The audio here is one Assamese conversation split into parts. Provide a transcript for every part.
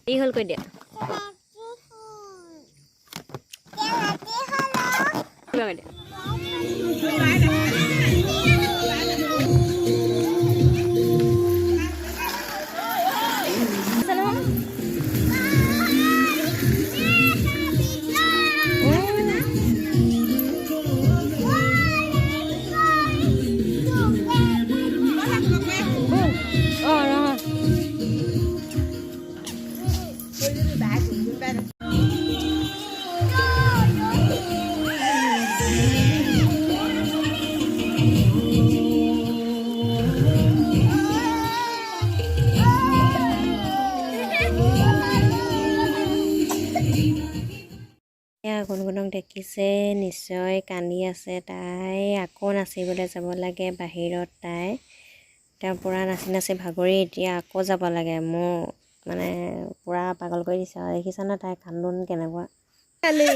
এই হল কৈ দিয়া গুণগুণক দেখিছে নিশ্চয় কান্দি আছে তাই আকৌ নাচিবলৈ যাব লাগে বাহিৰত তাই পূৰা নাচি নাচি ভাগৰি এতিয়া আকৌ যাব লাগে মোৰ মানে পূৰা পাগল কৰি দিছে আৰু দেখিছানে তাই কান্দোন কেনেকুৱা কান্দি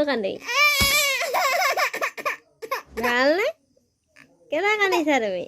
কান্দি ভালনে কেনে কান্দিছা তুমি